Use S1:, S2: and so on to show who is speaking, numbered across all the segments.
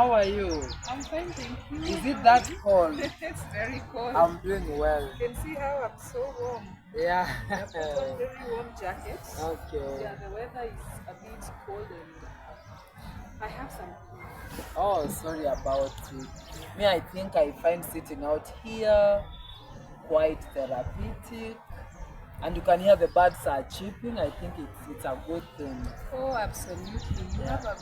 S1: How are you?
S2: I'm fine, thank you.
S1: Is it
S2: How are
S1: that
S2: you?
S1: cold?
S2: It's very cold.
S1: I'm doing well.
S2: You can see how I'm so warm.
S1: Yeah.
S2: I put on very warm jacket.
S1: Okay.
S2: Yeah, the weather is a bit cold and I have some cold.
S1: Oh, sorry about it. Me, I think I find sitting out here quite therapeutic. And you can hear the birds are chirping. I think it's a good thing.
S2: Oh, absolutely. You
S1: Yeah.
S2: have a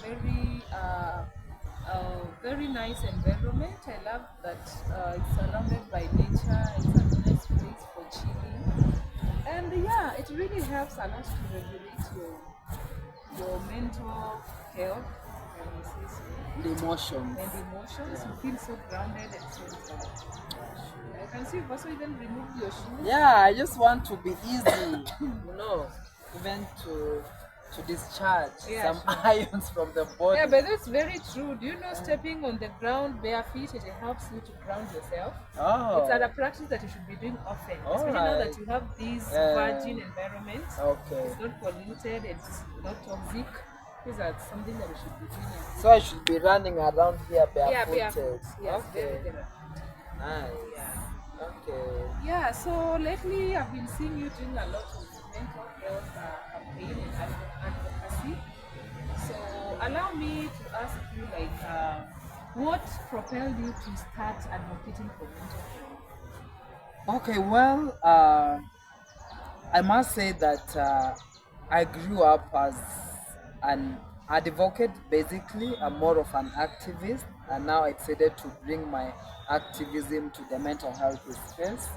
S2: very nice environment. I love that it's surrounded by nature. It's a nice place for chilling. And yeah, it really helps a lot to regulate your mental health, if I may say so,
S1: The emotions.
S2: and emotions.
S1: Yeah.
S2: You feel so grounded and centered. I can see you've also even removed your shoes.
S1: Yeah, I just want to be easy, even to discharge
S2: Yeah,
S1: some
S2: sure.
S1: ions from the
S2: Yeah,
S1: body.
S2: but that's very true. Do you know stepping on the ground bare feet, it helps you to ground yourself? It's
S1: Oh,
S2: a practice that you should be doing often,
S1: all
S2: especially now
S1: right.
S2: that you have this virgin environment.
S1: Okay.
S2: It's not polluted, it's not toxic. These are something that you should be doing
S1: So I
S2: every day.
S1: should be running around here
S2: Yeah,
S1: barefooted.
S2: barefoot. Yes, very
S1: Okay.
S2: therapeutic.
S1: Nice.
S2: Yeah.
S1: Okay.
S2: Yeah, so lately I've been seeing you doing a lot of mental health campaign and advocacy. So allow me to ask you, like, what propelled you to start advocating for mental health?
S1: Okay, well, I must say that I grew up as an advocate, basically. I'm more of an activist, and now I decided to bring my activism to the mental health space.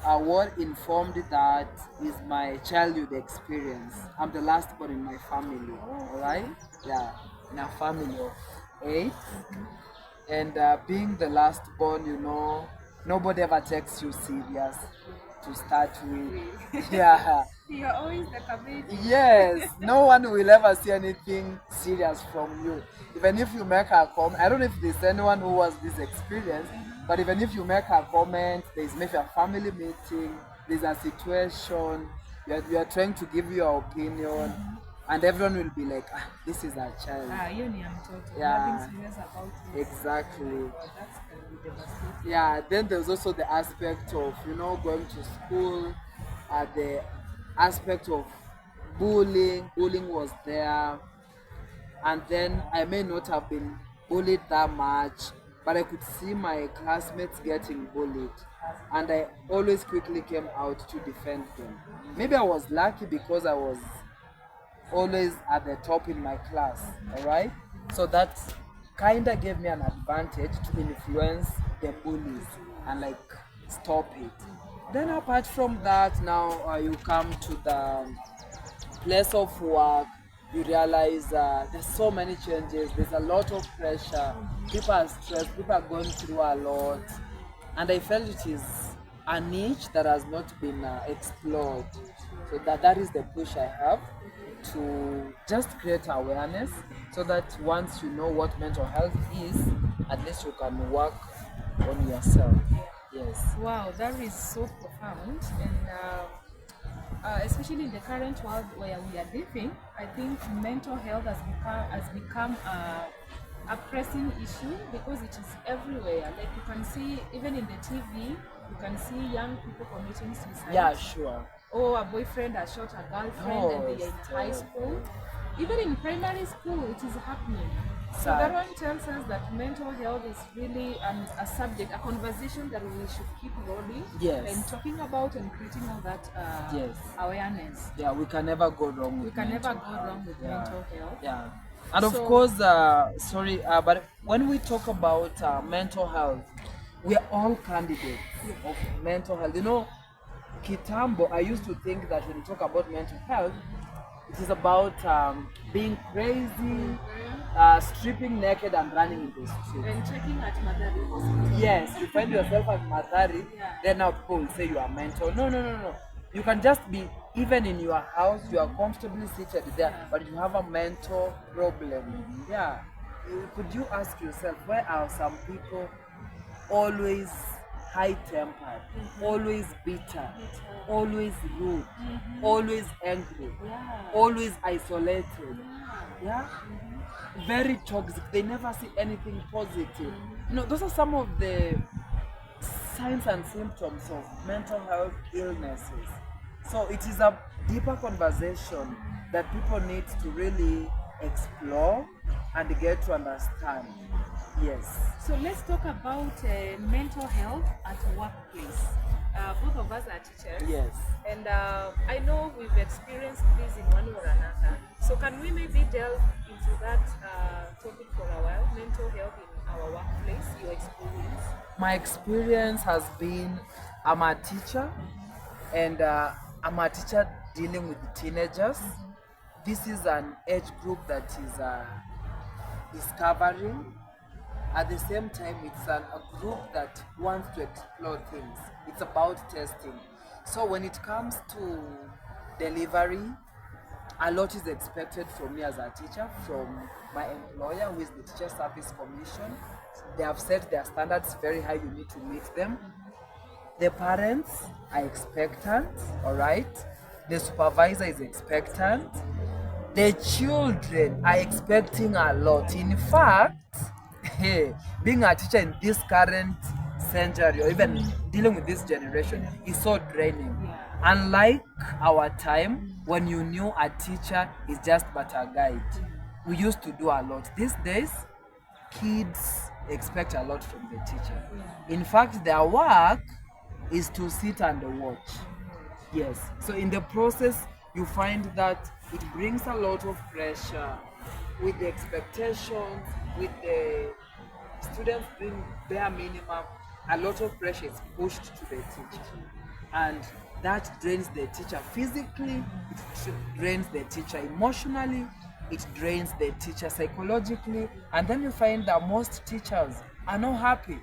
S1: What informed that is my childhood experience. I'm the last born in my family,
S2: Oh,
S1: all
S2: okay.
S1: right? Yeah, in a family of eight. And being the last born, nobody ever takes you serious to start with.
S2: Really?
S1: Yeah.
S2: You're always the committee.
S1: Yes, no one will ever see anything serious from you. Even if you make a comment, I don't know if there's anyone who has this experience, but even if you make a comment, there's maybe a family meeting, there's a situation, you're trying to give your opinion, and everyone will be like, this is a child.
S2: You ni mtoto. Nothing
S1: Yeah,
S2: serious about it. Oh my
S1: exactly.
S2: God, that's can be devastating.
S1: Yeah, then there's also the aspect of going to school, the aspect of bullying was there, and then I may not have been bullied that much, but I could see my classmates getting bullied, and I always quickly came out to defend them. Maybe I was lucky because I was always at the top in my class, all right? So that kind of gave me an advantage to influence the bullies and like stop it. Then apart from that, now you come to the place of work, you realize there's so many changes, there's a lot of pressure, people are stressed, people are going through a lot, and I felt it is a niche that has not been explored. So that is the push I have to just create awareness so that once you know what mental health is, at least you can work on yourself. Yes.
S2: Wow, that is so profound, and especially in the current world where we are living, I think mental health has become a pressing issue because it is everywhere. Like you can see, even in the TV, you can see young people committing suicide.
S1: Yeah, sure.
S2: Or a boyfriend has shot a girlfriend
S1: Oh,
S2: and they
S1: it's
S2: are in high school.
S1: terrible.
S2: Even in primary school, it is happening. So that
S1: Sad.
S2: one tells us that mental health is really a subject, a conversation that we should keep rolling and
S1: Yes.
S2: talking about and creating all that
S1: Yes.
S2: awareness.
S1: Yeah, we can never go wrong
S2: We
S1: with
S2: can never
S1: mental
S2: go
S1: health.
S2: wrong with
S1: Yeah.
S2: mental health.
S1: Yeah. And of
S2: So,
S1: course, sorry, but when we talk about mental health, we are all candidates of mental health. Kitambo, I used to think that when you talk about mental health, it is about being crazy, stripping naked and running in the street.
S2: and checking at Madari Hospital.
S1: Yes, you find yourself at Madari,
S2: Yeah.
S1: then now people will say you are mental. No, no, no, no. You can just be even in your house, you are comfortably seated there,
S2: Yeah.
S1: but you have a mental problem. Could you ask yourself, why are some people always high tempered, always bitter,
S2: Bitter.
S1: always rude, always angry,
S2: Yeah.
S1: always isolated.
S2: Yeah.
S1: Yeah, very toxic. They never see anything positive. Those are some of the signs and symptoms of mental health illnesses. So it is a deeper conversation that people need to really explore and get to understand. Yes.
S2: So let's talk about mental health at workplace. Both of us are teachers.
S1: Yes.
S2: And I know we've experienced this in one or another. So can we maybe delve into that topic for a while? Mental health in our workplace, your experience.
S1: My experience has been, I'm a teacher, and I'm a teacher dealing with teenagers. This is an age group that is discovering. At the same time, it's a group that wants to explore things. It's about testing. So when it comes to delivery, a lot is expected from me as a teacher, from my employer, who is the Teacher Service Commission. They have set their standards very high, you need to meet them. The parents are expectant, all right? The supervisor is expectant. The children are expecting a lot. In fact, being a teacher in this current century, or even dealing with this generation, is so draining. Unlike our time, when you knew a teacher is just but a guide, we used to do a lot. These days, kids expect a lot from the teacher. In fact, their work is to sit and watch. Yes. So in the process, you find that it brings a lot of pressure with the expectations, with the students doing bare minimum. A lot of pressure is pushed to the teacher, and that drains the teacher physically. It drains the teacher emotionally. It drains the teacher psychologically, and then you find that most teachers are not happy.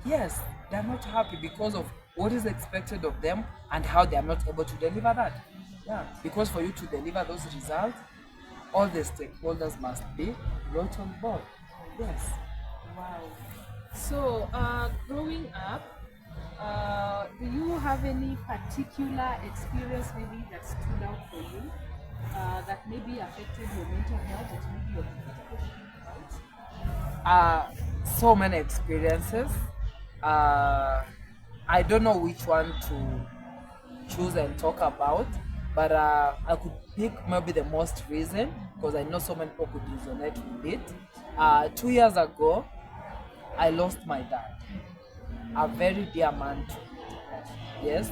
S1: Yes, they're not happy because of what is expected of them and how they are not able to deliver that. Yeah, because for you to deliver those results, all the stakeholders must be brought on board. Yes.
S2: Wow. So, growing up, do you have any particular experience maybe that stood out for you that maybe affected your mental health that maybe you're comfortable talking about?
S1: So many experiences. Uh, I don't know which one to choose and talk about, but I could pick maybe the most recent because I know so many people could resonate with it. 2 years ago, I lost my dad, a very dear man to me. Yes,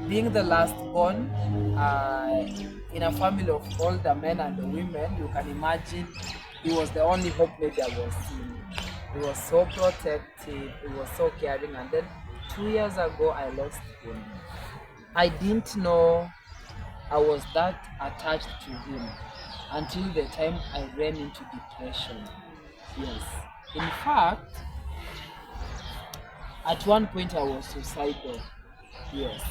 S1: being the last born in a family of older men and women, you can imagine he was the only hope maybe I was seeing. He was so protective, he was so caring, and then 2 years ago I lost him. I didn't know I was that attached to him until the time I ran into depression. Yes. In fact, at one point I was suicidal. Yes.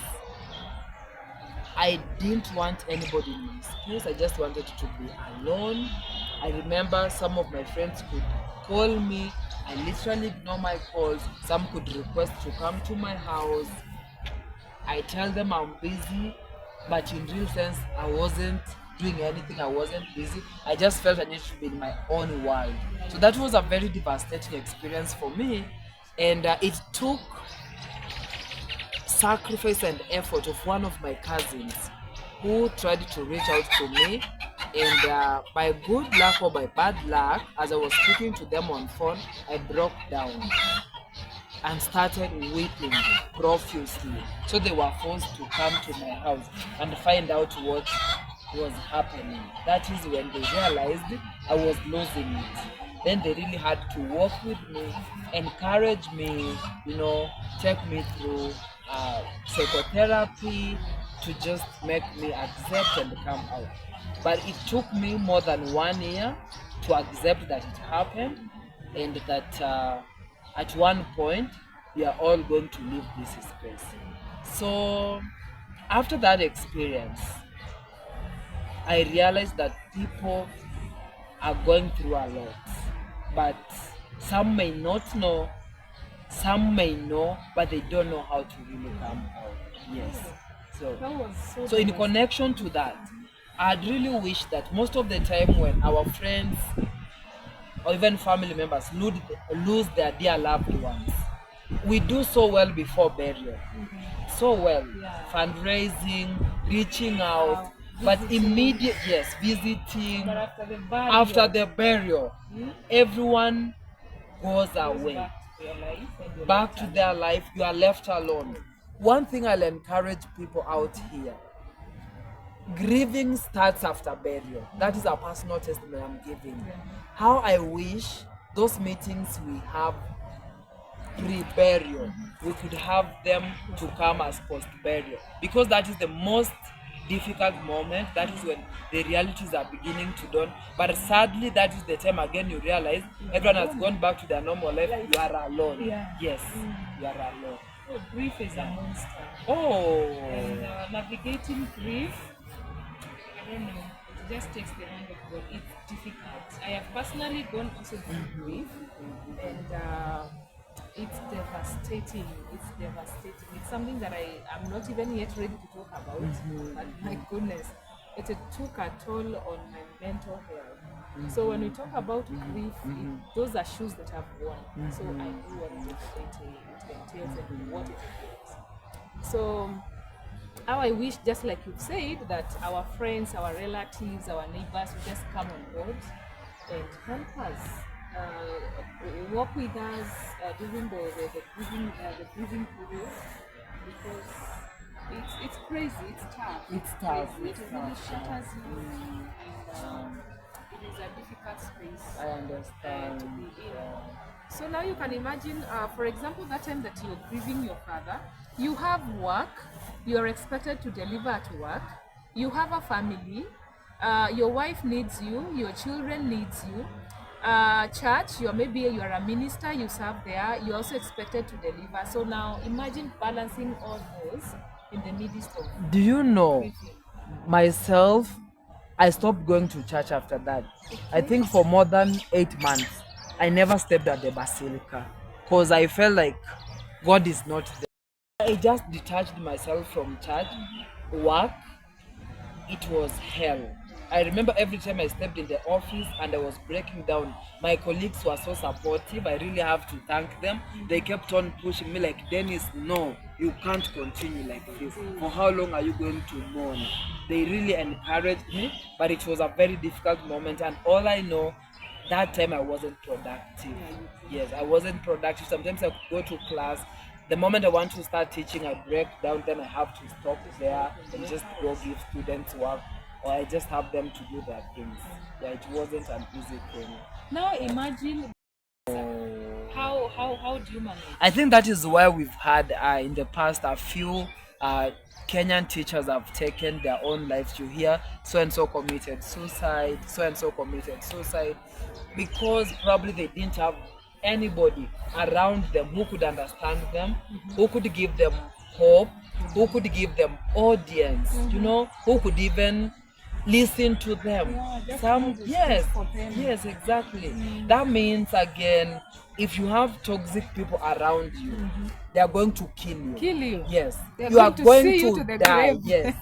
S1: I didn't want anybody in my space. I just wanted to be alone. I remember some of my friends could call me. I literally ignore my calls. Some could request to come to my house. I tell them I'm busy, but in real sense, I wasn't doing anything. I wasn't busy. I just felt I needed to be in my own world. So that was a very devastating experience for me, and it took sacrifice and effort of one of my cousins who tried to reach out to me, and by good luck or by bad luck, as I was speaking to them on phone, I broke down and started weeping profusely. So they were forced to come to my house and find out what was happening. That is when they realized I was losing it. Then they really had to work with me, encourage me, take me through psychotherapy to just make me accept and come out. But it took me more than 1 year to accept that it happened, and that at one point we are all going to leave this space. So after that experience, I realized that people are going through a lot, but some may not know, some may know, but they don't know how to really come out. Yes. So,
S2: That was so
S1: so in
S2: devastating.
S1: connection to that, I'd really wish that most of the time when our friends or even family members lose their dear loved ones, we do so well before burial. So well,
S2: Yeah.
S1: fundraising, reaching out, but
S2: Visiting.
S1: immediate, yes, visiting.
S2: But after the burial,
S1: After the burial, everyone goes
S2: goes
S1: away,
S2: back to their life and you're
S1: back
S2: left
S1: to
S2: alone.
S1: their life. You are left alone. One thing I'll encourage people out here: grieving starts after burial. That is a personal testimony I'm giving. How I wish those meetings we have pre-burial, we could have them to come as post-burial, because that is the most difficult moment. That is when the realities are beginning to dawn. But sadly, that is the time again you realize everyone has gone back to their normal life. You are alone.
S2: Yeah.
S1: Yes, you are alone.
S2: Oh, grief is a monster.
S1: Oh,
S2: And navigating grief, I don't know, it just takes the hand of God. It's difficult. I have personally gone also through grief, and it's devastating. It's devastating. It's something that am not even yet ready to talk about. But my goodness, it took a toll on my mental health. So when we talk about grief, those are shoes that I've worn. So I know what it entails and what it entails. So how I wish, just like you've said, that our friends, our relatives, our neighbors will just come on board and help us, work with us during the grieving period, because it's crazy, it's tough.
S1: it's tough.
S2: It
S1: It's
S2: really
S1: tough.
S2: shatters you, and it is a difficult space
S1: I understand.
S2: to be in. So now you can imagine, for example, that time that you're grieving your father, you have work, you're expected to deliver at work, you have a family, your wife needs you, your children needs you, church, you're a minister, you serve there, you're also expected to deliver. So now imagine balancing all those in the midst of
S1: Do you know,
S2: grieving.
S1: myself, I stopped going to church after that. I
S2: Okay.
S1: think for more than 8 months, I never stepped at the basilica because I felt like God is not there. I just detached myself from church, work. It was hell. I remember every time I stepped in the office and I was breaking down, my colleagues were so supportive. I really have to thank them. They kept on pushing me like, Dennis, no, you can't continue like this. For how long are you going to mourn? They really encouraged me, but it was a very difficult moment. And all I know, that time I wasn't productive. Yes, I wasn't productive. Sometimes I could go to class. The moment I want to start teaching, I break down, then I have to stop there and just go give students work, or I just have them to do their things. Yeah, it wasn't an easy thing.
S2: Now imagine how do you manage?
S1: I think that is why we've had in the past a few Kenyan teachers have taken their own lives. You hear so and so committed suicide, so and so committed suicide, because probably they didn't have anybody around them who could understand them, who could give them hope, who could give them audience, who could even listen to them.
S2: Yeah, just
S1: Some,
S2: hold the
S1: yes,
S2: space for them.
S1: yes, exactly. That means again, if you have toxic people around you, they are going to kill you.
S2: Kill you.
S1: Yes,
S2: They're
S1: you are
S2: going to
S1: going
S2: see you
S1: to
S2: to the
S1: die.
S2: grave.
S1: Yes.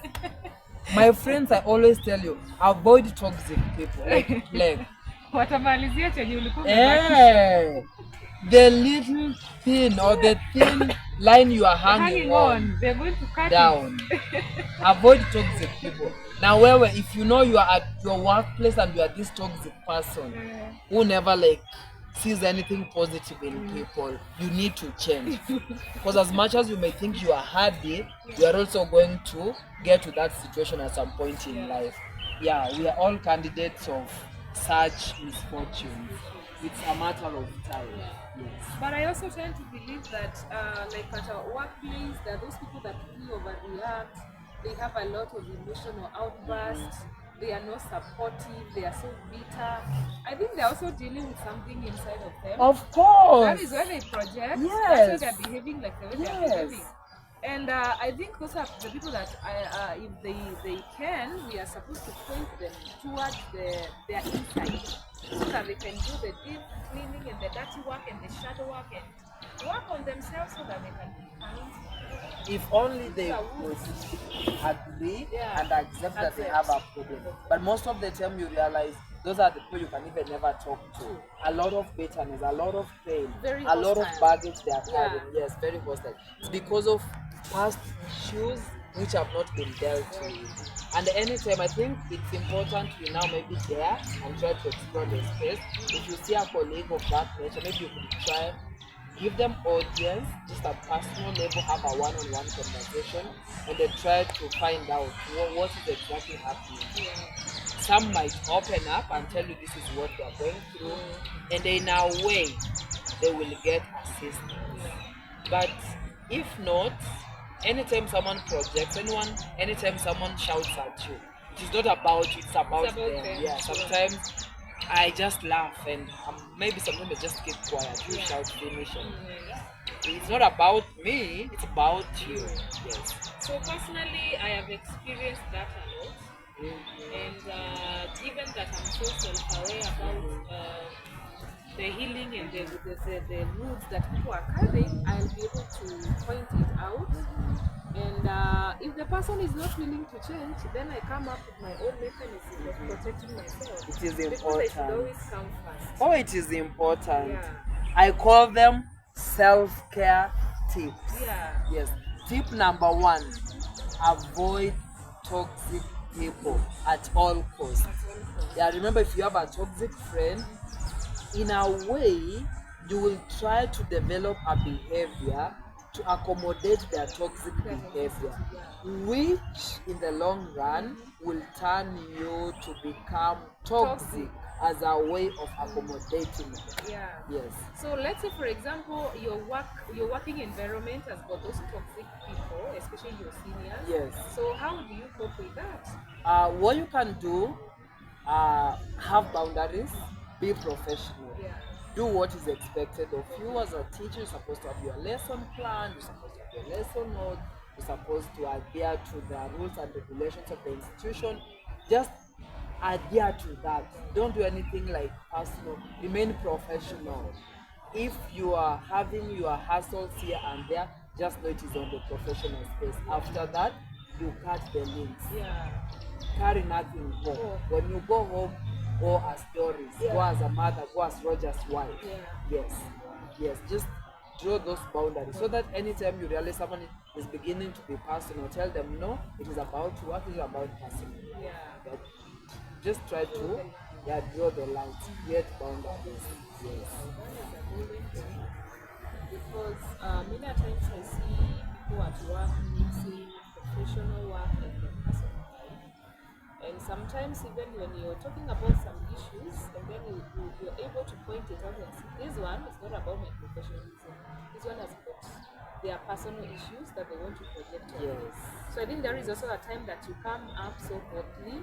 S1: My friends, I always tell you, avoid toxic people like plague.
S2: Watamalizia chenye ulikuwa umebakisha.
S1: Eh, the little thin or the thin line you are hanging on,
S2: They're going to cut
S1: down. Avoid toxic people. Now, if you know you are at your workplace and you are this toxic person who never sees anything positive in people, you need to change. Because as much as you may think you are hardy, you are also going to get to that situation at some point in life. Yeah, we are all candidates of such misfortunes. It's a matter of time. Yes.
S2: But I also tend to believe that, like at our workplace, there are those people that really overreact. They have a lot of emotional outbursts. They are not supportive. They are so bitter. I think they're also dealing with something inside of them.
S1: Of course.
S2: That is where they project.
S1: Yes.
S2: That's why they're behaving like the way they're
S1: Yes.
S2: behaving. And I think those are the people that, if they can, we are supposed to point them towards their inside, so that they can do the deep cleaning and the dirty work and the shadow work and work on themselves so that they can be kind.
S1: If only they
S2: Yeah,
S1: would
S2: would.
S1: agree
S2: Yeah.
S1: and accept that they have a
S2: Accept.
S1: problem. But most of the time you realize those are the people you can even never talk to.
S2: True.
S1: A lot of bitterness, a lot of pain,
S2: Very
S1: a lot of
S2: hostile.
S1: baggage they are
S2: Yeah.
S1: carrying. Yes, very hostile. It's because of past issues which have not been dealt with. And anytime I think it's important we now maybe dare and try to explore the space. If you see a colleague of that nature, maybe you could try give them audience, just a personal level, have a one-on-one conversation, and then try to find out what is exactly happening. Some might open up and tell you this is what they are going through, and in a way, they will get assistance. But if not, anytime someone projects anytime someone shouts at you, it is not about you, it's about
S2: It's about
S1: them.
S2: them.
S1: Yeah, sometimes I just laugh and maybe sometimes I just keep quiet. You
S2: Yeah.
S1: shout, finish, and
S2: Mm.
S1: it's not about me, it's about you. Yes.
S2: So personally, I have experienced that a lot,
S1: Mhm.
S2: and given that I'm so self-aware about the healing and the moods that people are carrying, I'll be able to point it out. And if the person is not willing to change, then I come up with my own mechanism of protecting myself.
S1: It is
S2: Because I should
S1: important.
S2: always come first.
S1: Oh, it is important.
S2: Yeah.
S1: I call them self-care tips.
S2: Yeah.
S1: Yes. Tip number one, avoid toxic people at all costs.
S2: That's one point.
S1: Yeah, remember if you have a toxic friend, in a way, you will try to develop a behavior to accommodate their toxic behavior, which in the long run will turn you to become toxic as a way of accommodating them.
S2: Yeah.
S1: Yes.
S2: So let's say, for example, your working environment has got those toxic people, especially your seniors.
S1: Yes.
S2: So how do you cope with that?
S1: What you can do, have boundaries, be professional.
S2: Yeah.
S1: Do what is expected of you as a teacher. You're supposed to have your lesson plan, you're supposed to have your lesson note, you're supposed to adhere to the rules and regulations of the institution. Just adhere to that. Don't do anything like personal. Remain professional. If you are having your hassles here and there, just know it is on the professional space. After that, you cut the links.
S2: Yeah.
S1: Carry nothing home.
S2: Oh.
S1: When you go home, go as Doris, go as a mother, go as Roger's wife.
S2: Yeah.
S1: Yes, yes, just draw those boundaries so that anytime you realize someone is beginning to be personal, tell them no, it is about work, it is about personal.
S2: Yeah.
S1: But just try to draw the lines, create boundaries. Yes.
S2: Because many times I see people at work mixing professional work and their personal life. And sometimes even when you're talking about some issues and then you're able to point it out and see this one is not about my professionalism. This one has got their personal issues that they want to project on.
S1: Yes.
S2: So I think there is also a time that you come up so boldly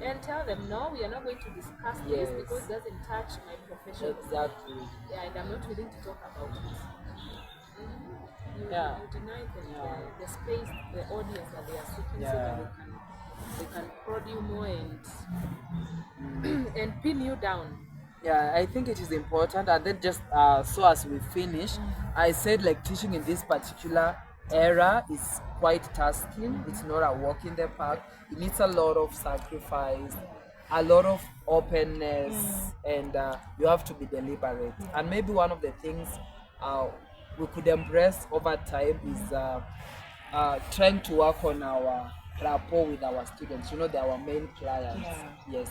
S2: and tell them, no, we are not going to discuss this
S1: Yes.
S2: because it doesn't touch my profession.
S1: Exactly.
S2: Yeah, and I'm not willing to talk about it. You deny them the space, the audience that they are seeking so that they can prod you more and and pin you down.
S1: Yeah, I think it is important. And then just so as we finish, I said like teaching in this particular era is quite tasking. It's not a walk in the park. It needs a lot of sacrifice, a lot of openness, and you have to be deliberate. And maybe one of the things we could embrace over time is trying to work on our rapport with our students. You know, they're our main clients. Yes.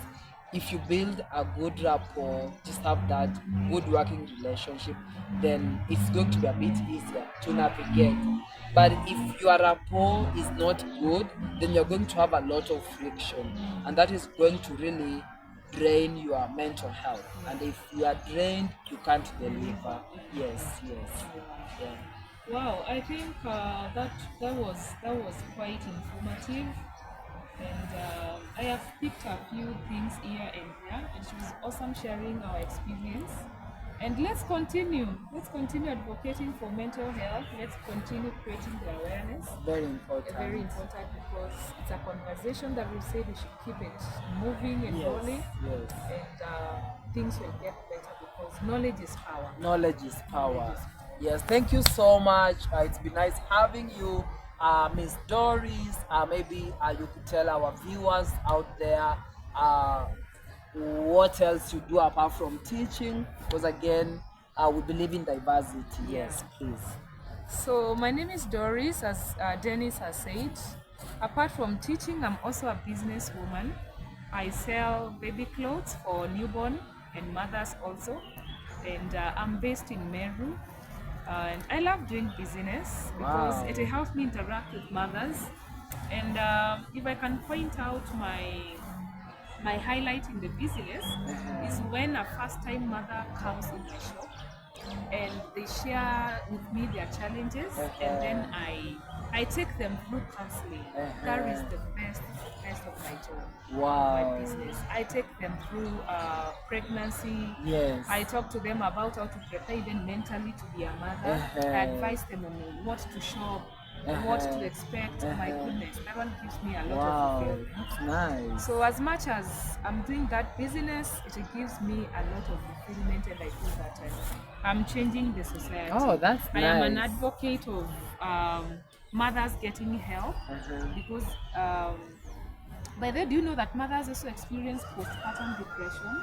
S1: If you build a good rapport, just have that good working relationship, then it's going to be a bit easier to navigate. But if your rapport is not good, then you're going to have a lot of friction, and that is going to really drain your mental health. And if you are drained, you can't deliver. Yes, yes. Yeah.
S2: Wow, I think that was quite informative, and I have picked a few things here and there, and she was awesome sharing our experience. And let's continue. Let's continue advocating for mental health. Let's continue creating the awareness.
S1: Very important.
S2: Very important because it's a conversation that we said we should keep it moving and rolling,
S1: Yes.
S2: and things will get better because knowledge is power.
S1: Knowledge is power.
S2: Knowledge is power.
S1: Yes, thank you so much. It's been nice having you, Miss Doris. Maybe you could tell our viewers out there what else you do apart from teaching, because again, we believe in diversity.
S2: Yeah.
S1: Yes, please.
S2: So my name is Doris, as Dennis has said. Apart from teaching, I'm also a businesswoman. I sell baby clothes for newborn and mothers also, and I'm based in Meru. And I love doing business because
S1: Wow.
S2: it helps me interact with mothers. And if I can point out my highlight in the business is when a first-time mother comes in my shop and they share with me their challenges, and then
S1: Uh-huh.
S2: I take them through counseling. That is
S1: Uh-huh.
S2: the best of my job, of my
S1: Wow.
S2: business. I take them through pregnancy.
S1: Yes.
S2: I talk to them about how to prepare even mentally to be a mother. I
S1: Uh-huh.
S2: advise them on what to shop, what to
S1: Uh-huh.
S2: expect. My
S1: Uh-huh.
S2: goodness, that one gives me a lot of
S1: Wow,
S2: fulfillment.
S1: that's nice.
S2: So as much as I'm doing that business, it gives me a lot of fulfillment, and I feel that I'm changing the
S1: Oh,
S2: society.
S1: that's
S2: I am an
S1: nice.
S2: advocate of mothers getting help
S1: Uh-huh.
S2: because by the way, do you know that mothers also experience postpartum depression?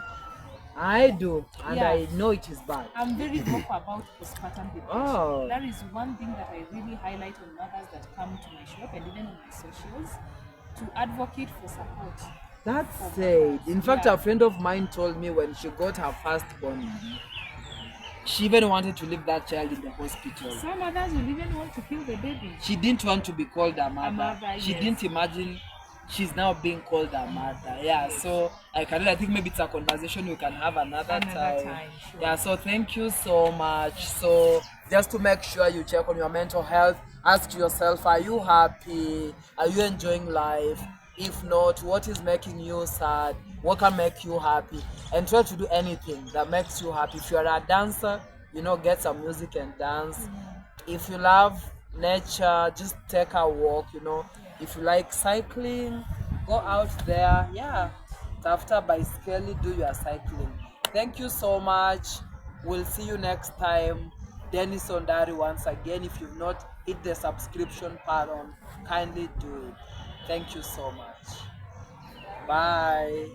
S1: I do, and
S2: Yeah,
S1: I know it is bad.
S2: I'm very vocal about postpartum depression.
S1: Oh,
S2: That is one thing that I really highlight on mothers that come to my shop and even on my socials to advocate for support for
S1: that's it.
S2: mothers.
S1: In fact,
S2: Yeah.
S1: a friend of mine told me when she got her firstborn, she even wanted to leave that child in the hospital.
S2: Some mothers will even want to kill the baby.
S1: She didn't want to be called a
S2: A
S1: mother.
S2: mother,
S1: She
S2: yes.
S1: didn't imagine she's now being called a mother. Yeah,
S2: Yes.
S1: so I think maybe it's a conversation we can have another
S2: Another
S1: time.
S2: time, sure.
S1: Yeah, so thank you so much. So just to make sure you check on your mental health, ask yourself, are you happy? Are you enjoying life? If not, what is making you sad? What can make you happy? And try to do anything that makes you happy. If you're a dancer, get some music and dance. If you love nature, just take a walk. If you like cycling, go out there. Yeah, after bicycling, do your cycling. Thank you so much. We'll see you next time. Dennis Ondari once again. If you've not hit the subscription button, kindly do it. Thank you so much. Bye.